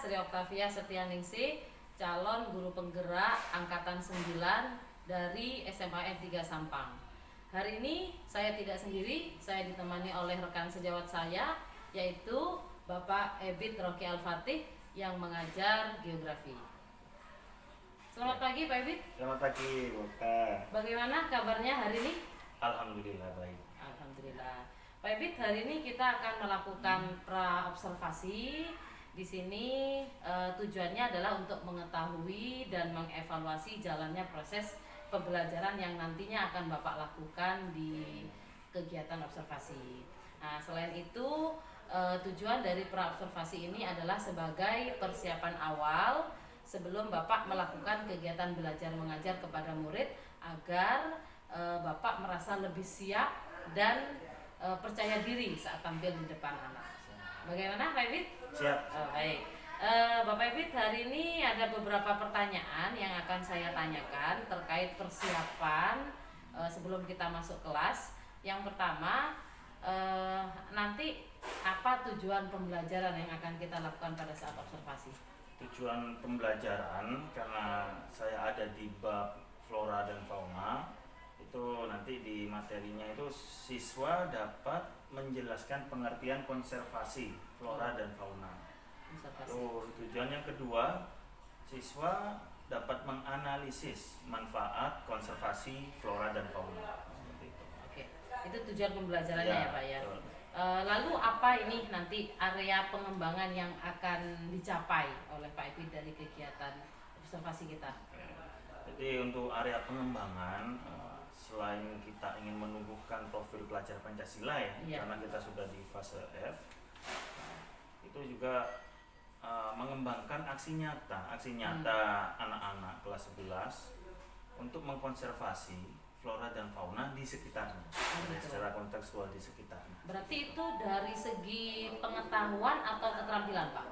Sri Oktavia Setianingsih, calon guru penggerak angkatan 9 dari SMA N3 Sampang. Hari ini saya tidak sendiri, saya ditemani oleh rekan sejawat saya, yaitu Bapak Ebit Rocky Al-Fatih yang mengajar geografi. Selamat pagi Pak Ebit. Selamat pagi, Bota. Bagaimana kabarnya hari ini? Alhamdulillah baik. Alhamdulillah. Pak Ebit, hari ini kita akan melakukan pra-observasi. Di sini tujuannya adalah untuk mengetahui dan mengevaluasi jalannya proses pembelajaran yang nantinya akan Bapak lakukan di kegiatan observasi. Nah, selain itu tujuan dari pra-observasi ini adalah sebagai persiapan awal sebelum Bapak melakukan kegiatan belajar mengajar kepada murid agar Bapak merasa lebih siap dan percaya diri saat tampil di depan anak. Bagaimana Pak Ebit? Siap. Baik. Bapak Ebit, hari ini ada beberapa pertanyaan yang akan saya tanyakan terkait persiapan sebelum kita masuk kelas. Yang pertama, nanti apa tujuan pembelajaran yang akan kita lakukan pada saat observasi? Tujuan pembelajaran karena saya ada di bab flora dan fauna, itu nanti di materinya itu siswa dapat menjelaskan pengertian konservasi flora dan fauna. Tujuan yang kedua, siswa dapat menganalisis manfaat konservasi flora dan fauna. Seperti itu. Oke, itu tujuan pembelajarannya ya Pak ya. Betul. Lalu apa ini nanti area pengembangan yang akan dicapai oleh Pak Ebit dari kegiatan observasi kita? Jadi untuk area pengembangan, selain kita ingin menumbuhkan profil pelajar Pancasila ya, karena kita sudah di fase F, itu juga mengembangkan aksi nyata anak-anak kelas 11 untuk mengkonservasi flora dan fauna di sekitarnya, secara kontekstual di sekitarnya. Berarti itu dari segi pengetahuan atau keterampilan Pak?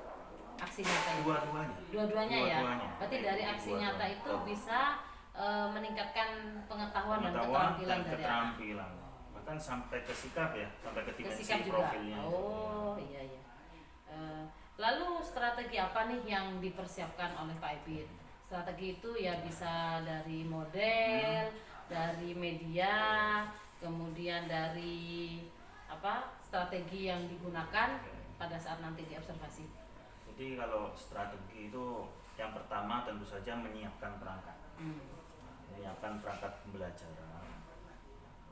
Aksi nyata itu? Dua-duanya ya? Berarti dari aksi nyata itu bisa meningkatkan pengetahuan dan keterampilan dari keterampilan. Bahkan sampai ke sikap ya, sampai ke dimensi juga. profilnya. Oh iya. Lalu strategi apa nih yang dipersiapkan oleh Pak Ebit? Strategi itu ya bisa dari model, dari media, kemudian dari strategi yang digunakan pada saat nanti diobservasi. Jadi kalau strategi itu yang pertama tentu saja menyiapkan perangkat. Menyiapkan perangkat pembelajaran.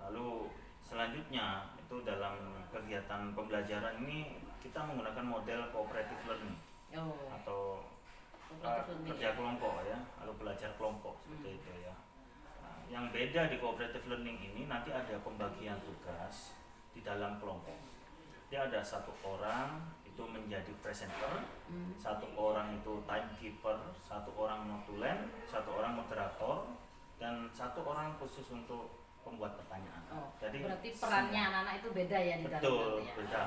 Lalu selanjutnya itu dalam kegiatan pembelajaran ini kita menggunakan model cooperative learning atau kerja kelompok ya, lalu belajar kelompok seperti itu ya. Nah, yang beda di cooperative learning ini nanti ada pembagian tugas di dalam kelompok. Dia ada satu orang itu menjadi presenter, satu orang itu timekeeper, satu orang notulen, satu orang moderator, dan satu orang khusus untuk pembuat pertanyaan. Jadi berarti perannya anak-anak itu beda ya di dalam nanti ya? Beda.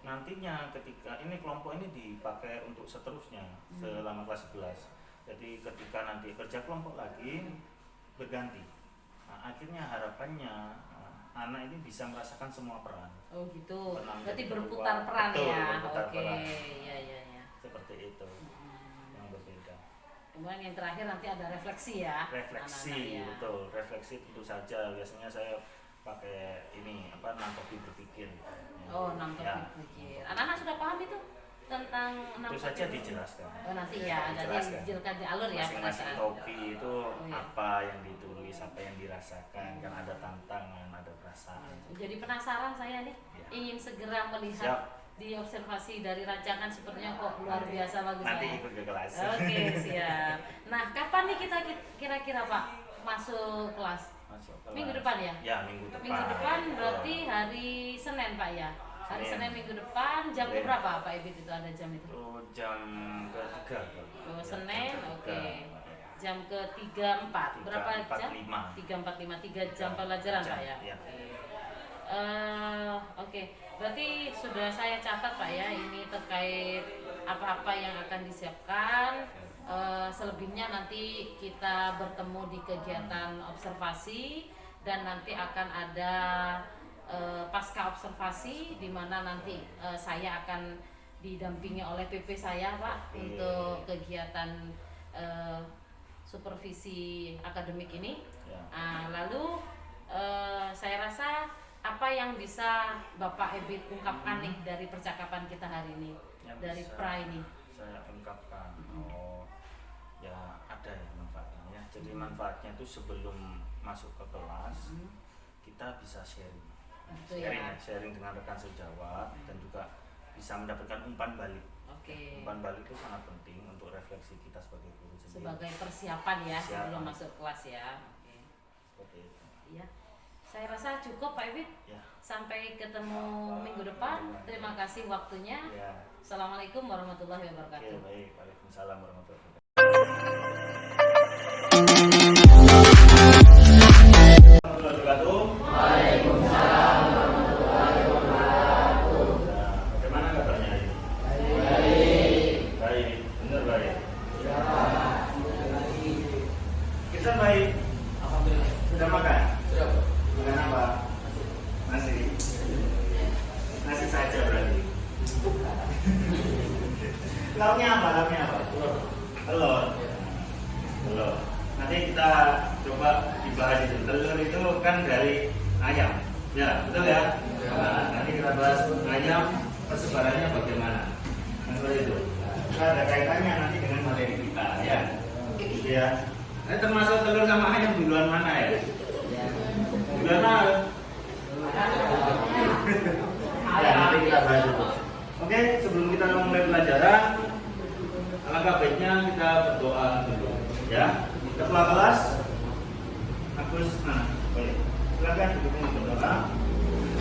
Nantinya ketika ini kelompok ini dipakai untuk seterusnya selama kelas 11. Jadi ketika nanti kerja kelompok lagi berganti. Nah, akhirnya harapannya anak ini bisa merasakan semua peran. Oh gitu. Berarti berputar peran ya. Oke. Iya. Seperti itu. Yang berbeda. Kemudian yang terakhir nanti ada refleksi ya. Refleksi, betul. Refleksi tentu saja. Biasanya saya pakai ini nangkopi berpikir. Nangkopi berpikir. Anak-anak sudah paham itu tentang itu saja dijelaskan. Nanti ya, jadi dijelaskan di alur ya. Masing-masing topi itu apa yang ditulis, apa yang dirasakan, kan ada tantangan, ada perasaan. Jadi penasaran saya nih, ingin segera melihat di observasi dari rancangan sepertinya kok luar biasa bagus. Nanti ikut ke kelas. Oke, siap. Nah, kapan nih kita kira-kira Pak masuk kelas? Minggu depan ya? Ya, minggu depan. Minggu depan berarti hari Senin Pak ya? Hari Senin minggu depan jam berapa Pak Ebit itu ada jam itu? Jam ke-3. Senin, oke. Jam ke-3, 4. Berapa jam? 3 jam pelajaran Pak ya? Oke. Berarti sudah saya catat Pak ya, ini terkait apa-apa yang akan disiapkan. Selebihnya nanti kita bertemu di kegiatan observasi dan nanti akan ada pasca observasi di mana nanti saya akan didampingi oleh PP saya Pak untuk kegiatan supervisi akademik ini. Lalu saya rasa apa yang bisa Bapak Ebit ungkapkan nih dari percakapan kita hari ini yang dari pra ini? Saya ungkapkan, ya ada ya manfaatnya ya. Jadi manfaatnya itu sebelum masuk ke kelas kita bisa sharing, sharing dengan rekan sejawat dan juga bisa mendapatkan umpan balik. Umpan balik itu sangat penting untuk refleksi kita sebagai guru sendiri. Sebagai persiapan ya sebelum masuk kelas ya. Seperti itu. Iya. Saya rasa cukup Pak Ebit. Ya. Sampai ketemu minggu depan. Terima kasih waktunya. Ya. Assalamualaikum warahmatullahi wabarakatuh. Oke, baik. Waalaikumsalam warahmatullahi wabarakatuh. Waalaikumsalam warahmatullahi wabarakatuh. Bagaimana kabarnya ini? Baik. Baik, benar baik. Ya. Kita baik. Alhamdulillah. Sudah makan? Sudah. Makan apa? Nasi. Nasi saja berarti. Lauknya apa? Telur. Telur. Nanti kita coba dibahas itu. Telur itu kan dari ayam. Ya, betul ya? Nah, nanti kita bahas ayam persebarannya bagaimana. Nah, seperti itu. Kita ada kaitannya nanti dengan materi kita ya. Ya. Ini termasuk telur sama ayam duluan mana ya? Duluan mana? Ya, nanti kita bahas itu. Oke, sebelum kita mulai pelajaran, alangkah baiknya kita berdoa dulu, ya. Ketua kelas, Agus, boleh. Silakan duduk berdoa.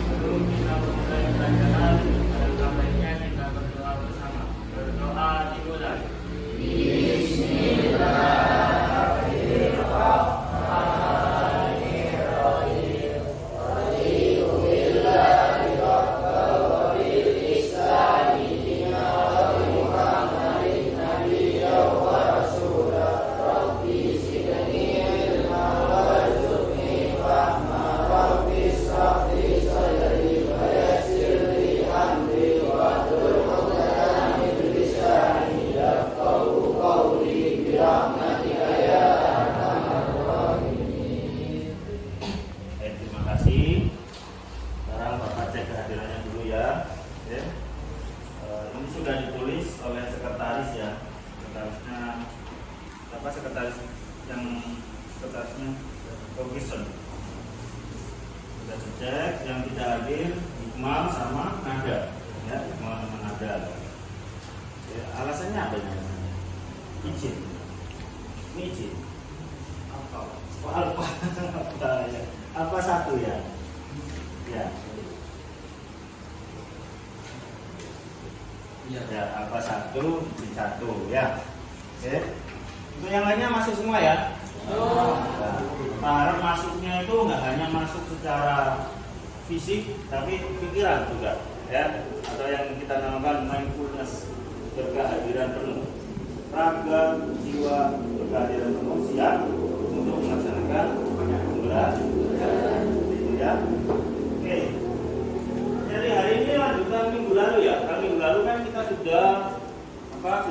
Lalu kita mulai pelajaran. Alangkah baiknya kita berdoa bersama. Berdoa dimulai.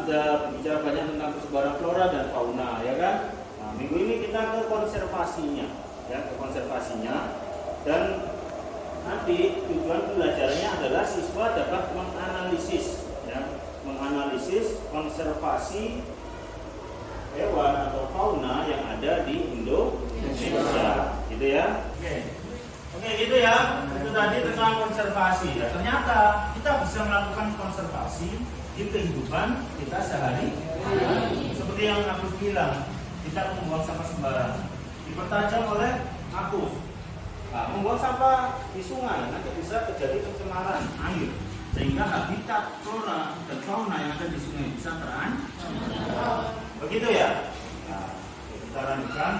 Sudah bicara banyak tentang persebaran flora dan fauna, ya kan? Nah, minggu ini kita ke konservasinya, ya, ke konservasinya. Dan nanti tujuan pembelajarannya adalah siswa dapat menganalisis, ya, menganalisis konservasi hewan atau fauna yang ada di Indonesia, gitu ya? Oke, gitu ya. Itu tadi tentang konservasi. Ya, ternyata kita bisa melakukan konservasi di kehidupan kita sehari. Seperti yang Agus bilang, kita membuang sampah sembarangan. Dipertajam oleh Agus. Nah, membuang sampah di sungai nanti bisa terjadi pencemaran air, sehingga habitat flora dan fauna yang ada di sungai bisa terancam. Begitu ya. Nah, kita lanjutkan.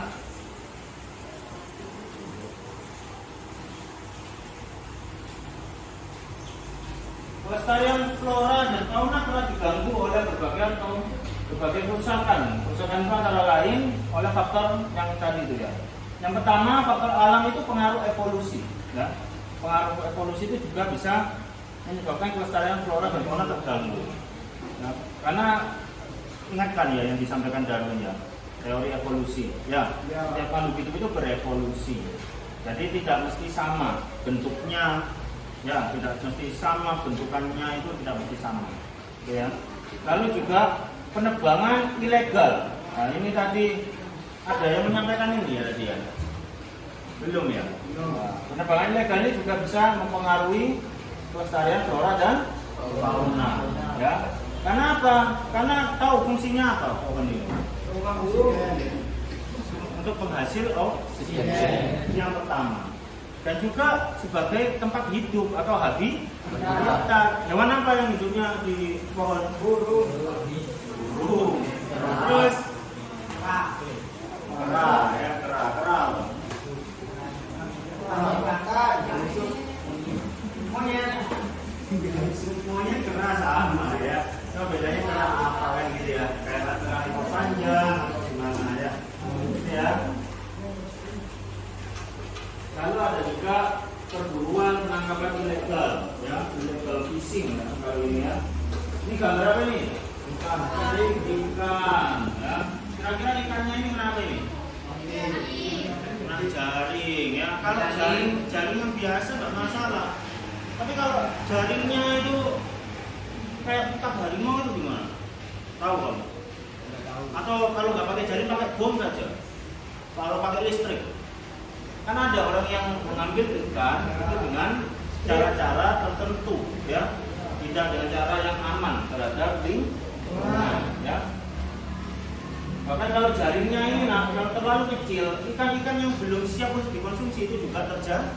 Kelestarian flora dan fauna telah diganggu oleh berbagai kerusakan. Kerusakan itu antara lain oleh faktor yang tadi itu ya. Yang pertama, faktor alam itu pengaruh evolusi. Ya. Pengaruh evolusi itu juga bisa menyebabkan kelestarian flora dan fauna terganggu. Nah, karena ingatkan ya yang disampaikan Darwin ya, teori evolusi. Ya, setiap makhluk hidup itu berevolusi. Jadi tidak mesti sama bentuknya, ya tidak mesti sama bentukannya, itu tidak mesti sama. Gitu ya. Lalu juga penebangan ilegal. Nah, ini tadi ada yang menyampaikan ini ya tadi ya. Belum ya? Nah, penebangan ilegal ini juga bisa mempengaruhi kelestarian flora dan fauna. Ya. Karena apa? Karena tahu fungsinya apa pohon ini? Untuk penghasil oksigen yang pertama. Dan juga sebagai tempat hidup atau habitat. Hewan apa yang hidupnya di pohon? Burung. Terus kera. Semuanya kera sama ya. Cuma bedanya kera apa kan gitu ya? Kayak kera ekor panjang atau gimana ya? Ya. Lalu ada juga perburuan penangkapan ilegal, ya, illegal fishing ya, kali ini ya. Ini gambar apa nih? Ikan. Ya. Kira-kira ikannya ini kenapa ini? Kena jaring ya. Kalau jaring yang biasa nggak masalah. Tapi kalau jaringnya itu kayak ikat harimau itu gimana? Tahu kamu? Atau kalau nggak pakai jaring pakai bom saja? Kalau pakai listrik? Kan ada orang yang mengambil ikan itu dengan cara-cara tertentu, ya, tidak dengan cara yang aman terhadap lingkungan, ya. Bahkan kalau jaringnya ini yang terlalu kecil, ikan-ikan yang belum siap untuk dikonsumsi itu juga terjadi.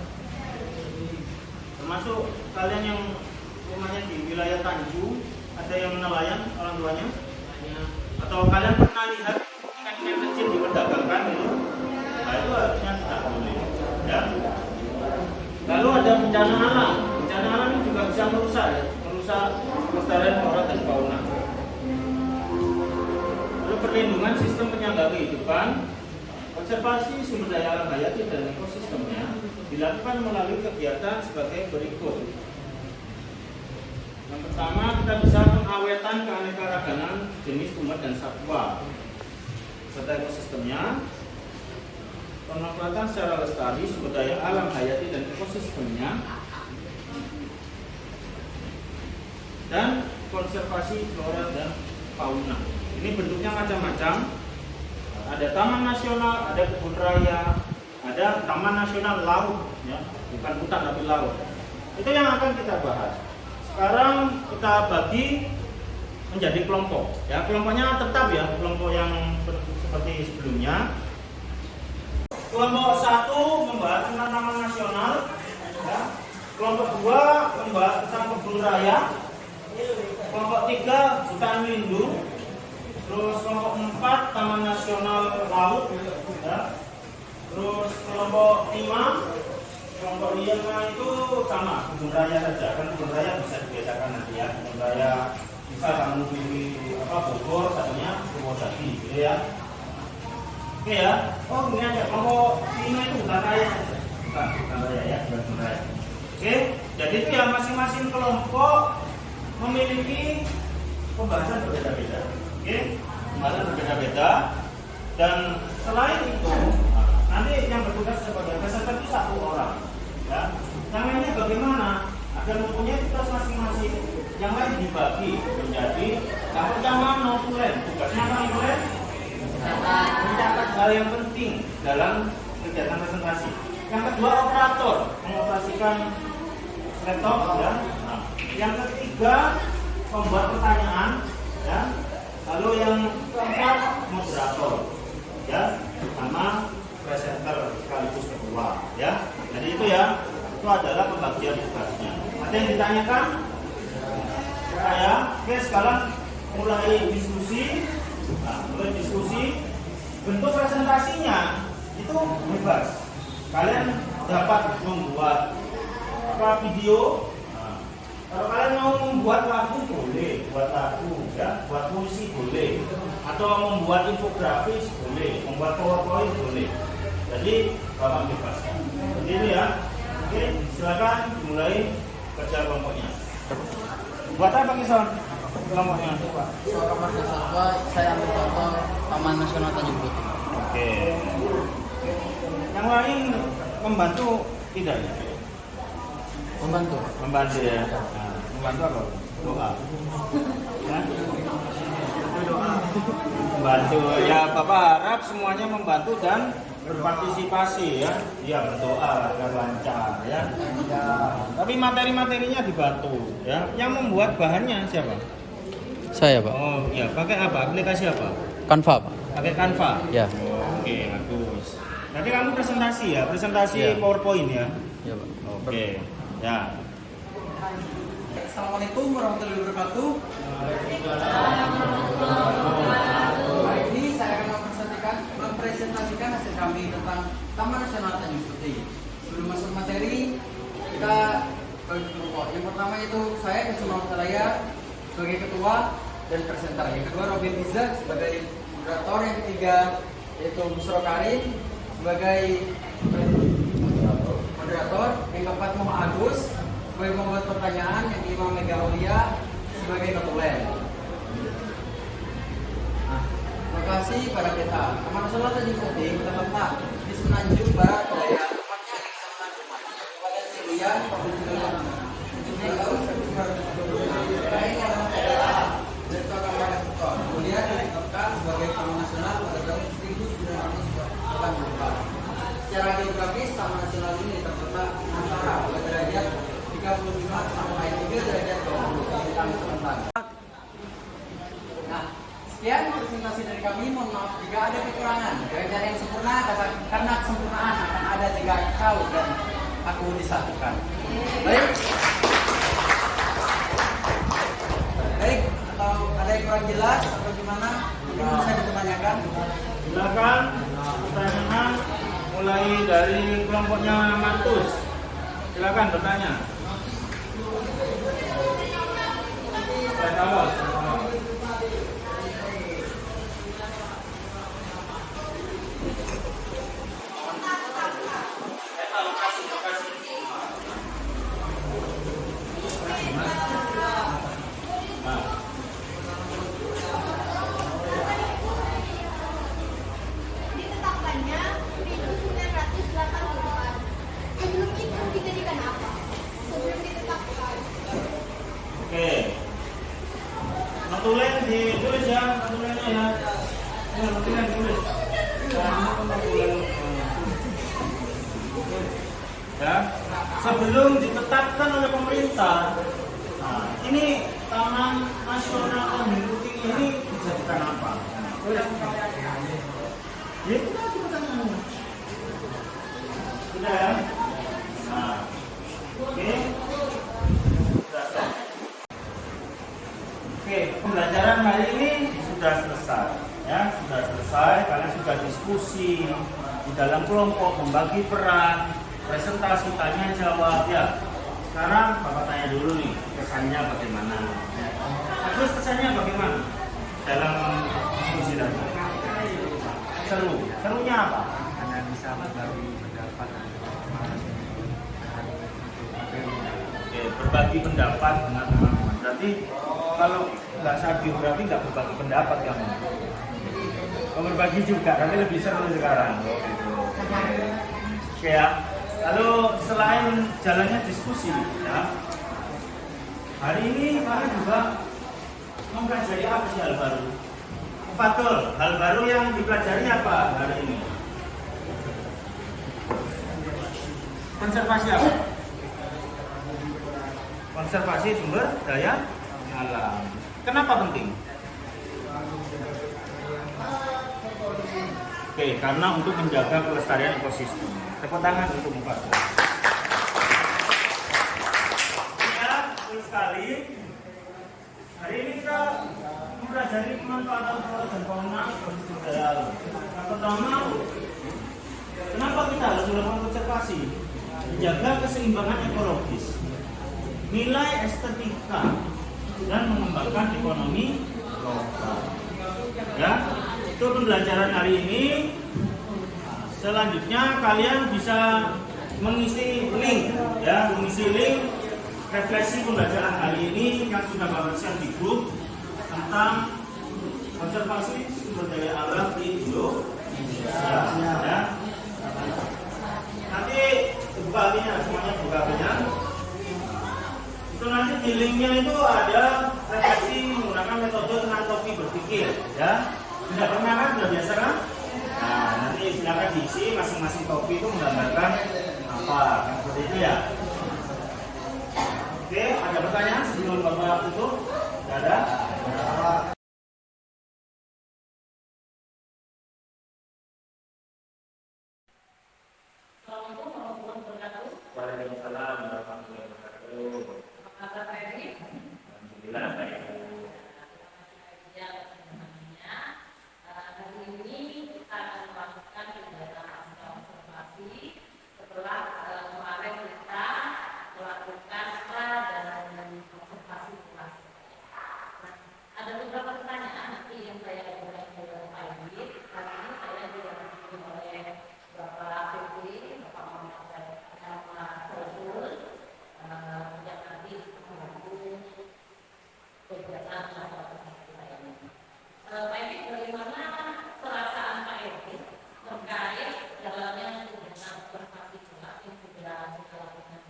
Termasuk kalian yang rumahnya di wilayah Tanjung, ada yang nelayan orang tuanya, atau kalian pernah lihat ikan-ikan kecil diperdagangkan itu? Nah, itu harusnya tidak boleh. Ya. Lalu ada bencana alam. Bencana alam ini juga bisa merusak kelestarian flora dan fauna. Lalu perlindungan sistem penyangga kehidupan, konservasi sumber daya alam hayati dan ekosistemnya dilakukan melalui kegiatan sebagai berikut. Yang pertama, kita bisa pengawetan keanekaragaman jenis tumbuhan dan satwa serta ekosistemnya. Pemanfaatan secara lestari sumber daya alam hayati dan ekosistemnya, dan konservasi flora dan fauna. Ini bentuknya macam-macam. Ada taman nasional, ada kebun raya, ada taman nasional laut, ya, bukan hutan tapi laut. Itu yang akan kita bahas. Sekarang kita bagi menjadi kelompok. Ya, kelompoknya tetap ya, kelompok yang seperti sebelumnya. Kelompok 1 membahas tentang taman nasional, ya. Kelompok 2 membahas tentang kebun raya. Kelompok 3 hutan lindung. Terus kelompok 4 taman nasional laut, ya. Terus kelompok 5 itu sama kebun raya saja, kan kebun raya bisa dibedakan nanti ya. Kebun raya bisa kamu pilih Bogor, satunya Purwodadi, gitu ya. Oke ya, oh ini aja, kelompok 5 itu bukan raya, bukan raya ya, bukan raya. Oke, jadi itu ya masing-masing kelompok memiliki pembahasan berbeda-beda. Oke, pembahasan berbeda-beda. Dan selain itu, nanti yang bertugas sebagai peserta itu 1 orang. Ya, yang lainnya bagaimana? Agar mempunyai tugas masing-masing. Yang lain dibagi menjadi yang pertama notulen. Tugasnya apa notulen? Mencatat hal yang penting dalam kegiatan presentasi. Yang kedua operator, mengoperasikan laptop ya. Nah, yang ketiga membuat pertanyaan ya. Lalu yang keempat moderator ya, sama presenter sekaligus ketua ya. Jadi itu ya, itu adalah pembagian tugasnya. Ada yang ditanyakan? Saya, oke sekarang mulai diskusi. Nah, mulai diskusi. Bentuk presentasinya itu bebas. Kalian dapat membuat video. Nah, kalau kalian mau membuat lagu boleh, buat lagu ya, buat puisi boleh, atau membuat infografis boleh, membuat PowerPoint boleh. Jadi bapak bebas. Jadi itu ya. Oke, silakan dimulai kerja kelompoknya. Buat apa Kison? Kelompoknya? Suara Marga Satwa, saya ambil contoh Taman Nasional Tanjung Putih. Oke. Yang lain membantu tidak ya? Membantu. Membantu ya. Nah, membantu apa? Doa. Ya? Doa. Membantu ya, Bapak harap semuanya membantu dan berpartisipasi ya. Iya, berdoa agar lancar ya. Ya. Tapi materi-materinya dibantu ya. Yang membuat bahannya siapa? Saya, Pak. Oh, iya, pakai apa? Aplikasi apa? Canva, Pak. Pakai Canva. Ya. Oke, bagus. Nanti kamu presentasi ya, presentasi Ya. PowerPoint ya. Ya, Pak. Oke, ya. Assalamualaikum warahmatullahi wabarakatuh. Hari ini saya akan mempresentasikan hasil kami tentang Taman Nasional Tanjung Putih. Sebelum masuk materi, kita bagi kelompok. Yang pertama itu saya Kusuma Mutalaya sebagai ketua dan presenter. Yang kedua Robin Izzat sebagai moderator. Yang ketiga yaitu Busro Karim sebagai moderator. Yang keempat Muhammad Agus sebagai membuat pertanyaan. Yang kelima Mega Aulia sebagai ketulen. Nah, terima kasih pada kita. Taman Nasional Tanjung Putih terletak di Semenanjung Barat Daya, tepatnya di Semenanjung Kabupaten Siluyan, Provinsi Lampung. Kemudian ditetapkan sebagai Taman Nasional pada tahun 1984. Secara geografis, Taman Nasional ini terletak antara derajat 35 sampai 3 derajat 20 bintang selatan. Nah, sekian presentasi dari kami. Mohon maaf jika ada kekurangan. Jangan cari yang sempurna, karena kesempurnaan akan ada jika kau dan aku disatukan. Baik. Baik, atau ada yang kurang jelas atau gimana? Mungkin bisa ditanyakan. Silakan pertanyaan mulai dari kelompoknya Matus. Silakan bertanya. Saya tahu. Ditetapkannya 1984. Sebelum itu dijadikan apa? Sebelum ditetapkan. Oke. Notulen ditulis ya, notulennya ya. Ya, notulen ditulis. Ya, sebelum ditetapkan oleh pemerintah. Nah, ini Taman Nasional Tanjung Putih ini dijadikan apa? Tulis. Ya, itu tadi pertanyaannya. Sudah ya? Nah, oke. Sudah stop. Oke, pembelajaran hari ini sudah selesai. Ya, sudah selesai. Kalian sudah diskusi di dalam kelompok, membagi peran, presentasi, tanya jawab. Ya, sekarang Bapak tanya dulu nih, kesannya bagaimana? Ya. Terus kesannya bagaimana dalam diskusi tadi? Seru. Serunya apa? Hanya bisa berbagi pendapat. Oke, berbagi pendapat dengan teman-teman. Berarti kalau nggak saat geografi nggak berbagi pendapat kamu. Kalau berbagi juga, tapi lebih seru sekarang. Oke ya. Lalu selain jalannya diskusi, ya, hari ini kalian juga mempelajari apa sih hal baru? Fatul, hal baru yang dipelajari apa hari ini? Konservasi apa? Konservasi sumber daya alam. Kenapa penting? Oke, karena untuk menjaga kelestarian ekosistem. Tepuk tangan untuk Fatul. Ya, betul sekali. Hari ini kita mempelajari pemanfaatan flora dan fauna ekosistem daya alam. Yang pertama, kenapa kita harus melakukan konservasi? Menjaga keseimbangan ekologis, nilai estetika, dan mengembangkan ekonomi lokal. Ya, itu pembelajaran hari ini. Selanjutnya kalian bisa mengisi link, ya, mengisi link refleksi pembelajaran hari ini yang sudah Bapak share di grup tentang observasi sumber daya alam di Indonesia. Ya. Nanti buka artinya, semuanya buka artinya. Itu nanti di linknya itu ada refleksi menggunakan metode anatomi berpikir, ya. Sudah pernah kan? Sudah biasa kan? Nah, nanti silakan diisi masing-masing topi itu menggambarkan apa, kan seperti itu ya. Oke, ada pertanyaan sebelum Bapak tutup? Tidak ada? Assalamualaikum warahmatullahi wabarakatuh. Waalaikumsalam warahmatullahi wabarakatuh. Apa kabar ini? Alhamdulillah baik. Ya, namanya hari ini kita akan melakukan kegiatan observasi setelah kemarin kita melakukan pra dan observasi kelas. Nah, ada beberapa pertanyaan nanti yang saya ajukan ke Pak Ibu. Hari ini saya didampingi oleh Bapak Fikri, Bapak Muhammad Saiful, yang nanti membantu kegiatan observasi kita ini. Pak Ibu, bagaimana perasaan Pak Ibu terkait jalannya kegiatan observasi kelas yang sudah kita lakukan?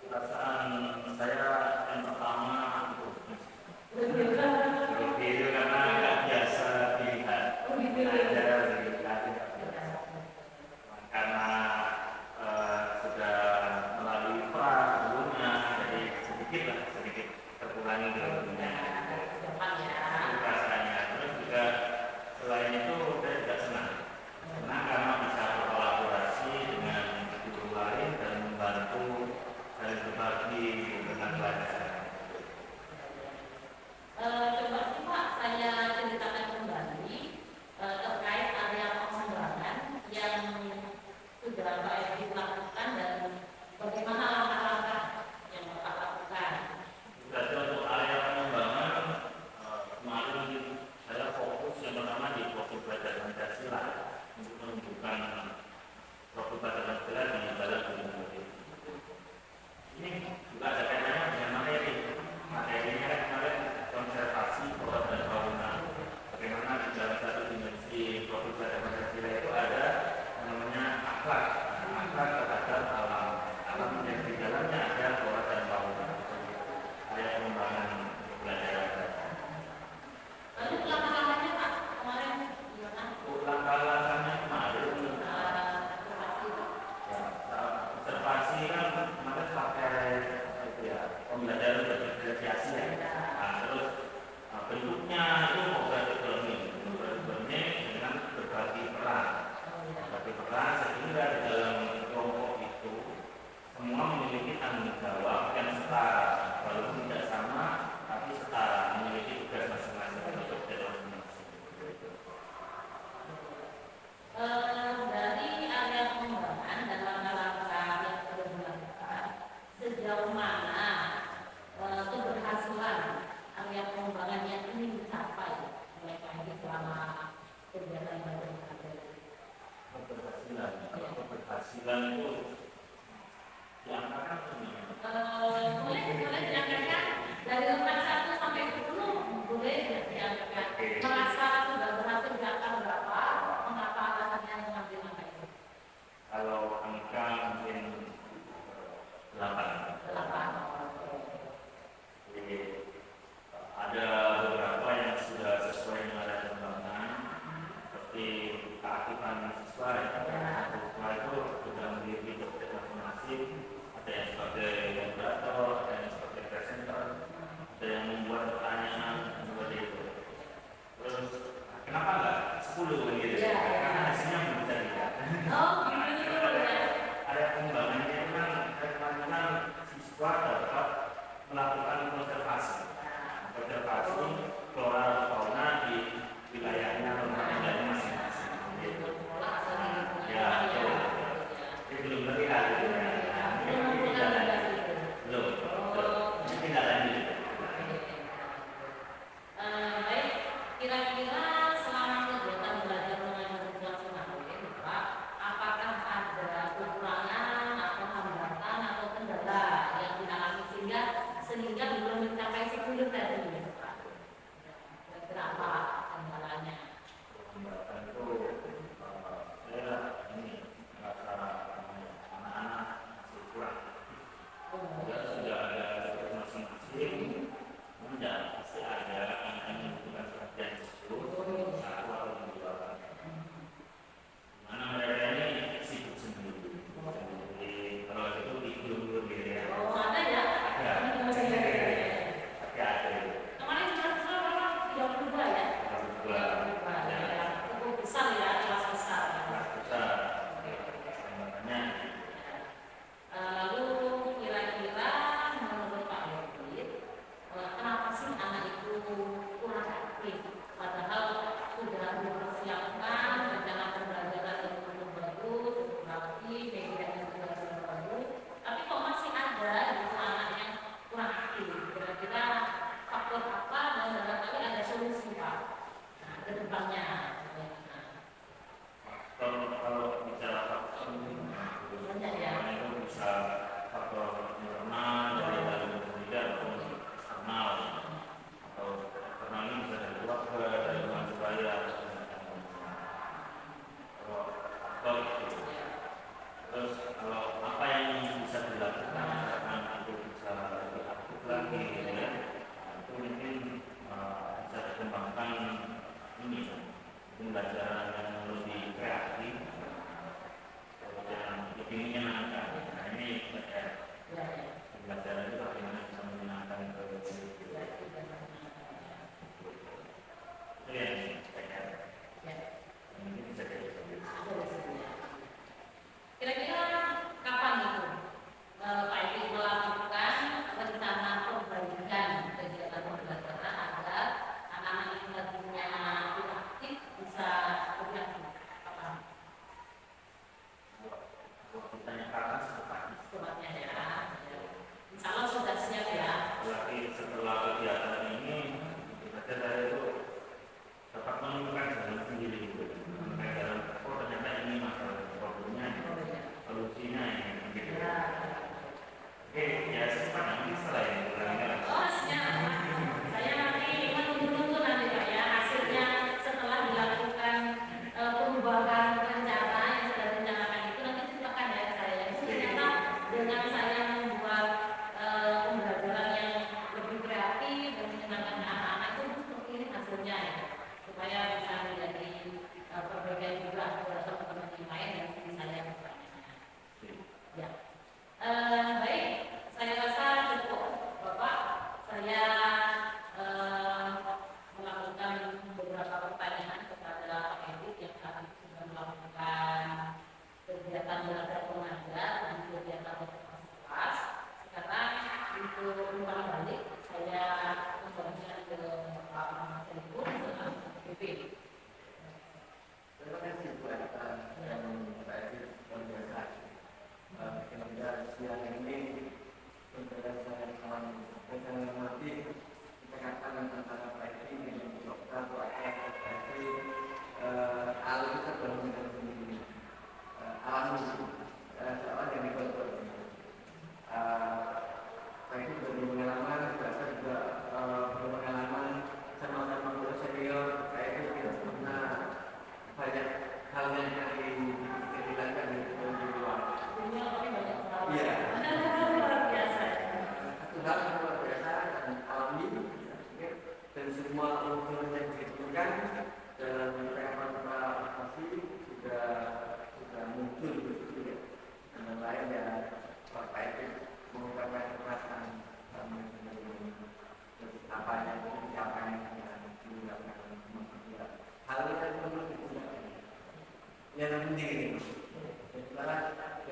Perasaan saya yang pertama itu karena nggak biasa dilihat, ada dilihat karena sudah melalui pra sebelumnya, jadi sedikit terkurangi dulunya rasanya. Terus juga selain itu saya juga senang karena bisa berkolaborasi dengan guru lain dan membantu dan berbagi dengan pelajaran. Coba sih Pak, saya ceritakan kembali terkait area pengembangan yang sudah Pak Edi lakukan dan bagaimana langkah-langkah yang Bapak lakukan. Berarti untuk area pengembangan kemarin saya fokus yang pertama di profil belajar Pancasila untuk menunjukkan profil belajar Pancasila dengan balas budaya. Ini juga ada kaitannya dengan materi. Materinya kan kemarin konservasi flora dan fauna. Bagaimana di dalam satu dimensi profil belajar Pancasila itu ada namanya akhlak. Akhlak terhadap alam. Alam yang di dalamnya ada flora dan fauna. Ada pengembangan pelajaran. Lalu langkah-langkahnya Pak, kemarin gimana? Langkah-langkahnya kemarin observasi kan kemarin pakai pembelajaran berkreasi ya. Nah, terus bentuknya itu berarti learning dengan berbagi peran. Berbagi peran sehingga di dalam kelompok itu semua memiliki tanggung jawab yang setara, walaupun tidak sama tapi setara, memiliki tugas masing-masing untuk jalan masing-masing. Dari area pengembangan dan langkah-langkah yang sudah dilakukan, sejauh mana keberhasilan area pengembangan yang ingin dicapai oleh Pak Edi selama kegiatan belajar Keberhasilan itu diangkat boleh dianggarkan dari level 1 sampai 10, boleh dianggarkan. Merasa sudah berhasil di angka berapa? Mengapa alasannya mengambil angka itu? kalau angka mungkin 8. 8. Jadi ada beberapa yang sudah sesuai dengan area pengembangan seperti keaktifan siswa siswa itu sudah memiliki job masing-masing, ada yang sebagai moderator, ada yang sebagai presenter, ada yang membuat pertanyaan seperti itu. Terus kenapa enggak 10 gitu? Karena hasilnya belum bisa dilihat. Oh, gitu ya.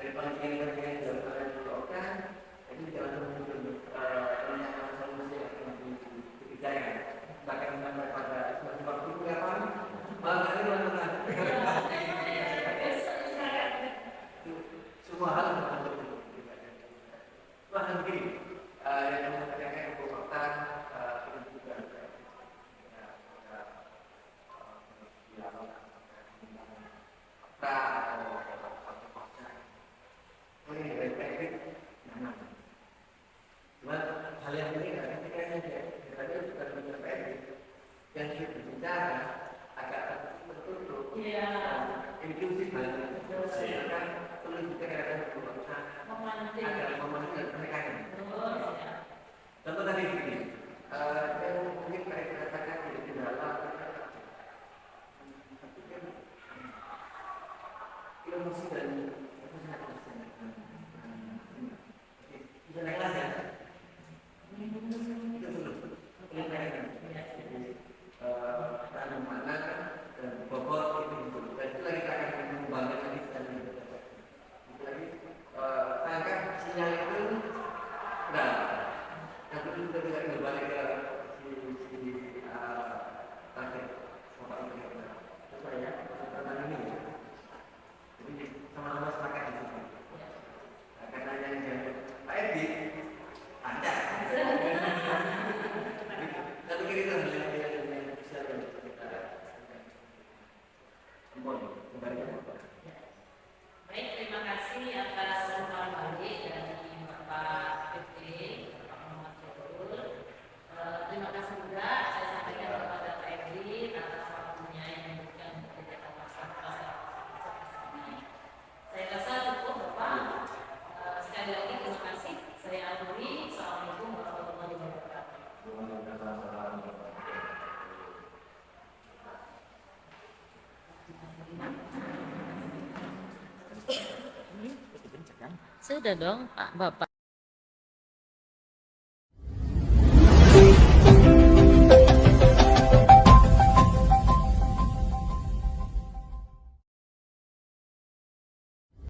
dari pancingan-pancingan yang dilakukan di kota itu tidak langsung muncul rencana solusi yang dibicarakan. Bahkan sampai pada waktu kapan malah ini lakukan semua hal bahkan begini yang mengatakan ibu kota itu juga hal yang ini ketika tadi bukan mencapai yang berbicara agak tertutup, inklusif banget, kan perlu juga ada agar memancing mereka. Contoh tadi begini, yang mungkin mereka katakan di dalam emosi dan itu naik kelas ya. Itu dulu. Tanam mana dan bobot itu dulu. Dan itu lagi kita akan mengembangkan lagi dan itu lagi tangkap sinyal itu nah yang itu juga tidak kembali ke si target bapak itu supaya tentang ini ya. Jadi sama-sama sepakat di sini. Karena yang Pak Edi ada. Tapi kira-kira yang bisa kita kembali. Baik, terima kasih atas umpan balik dari Bapak PT, Bapak Muhammad Syahrul. Terima kasih juga saya sampaikan kepada Pak Edwin atas waktunya yang memberikan kegiatan pasar ini. Saya rasa cukup Bapak. Sekali lagi terima kasih. Saya akhiri. Assalamualaikum warahmatullahi wabarakatuh. Sudah dong Pak Bapak.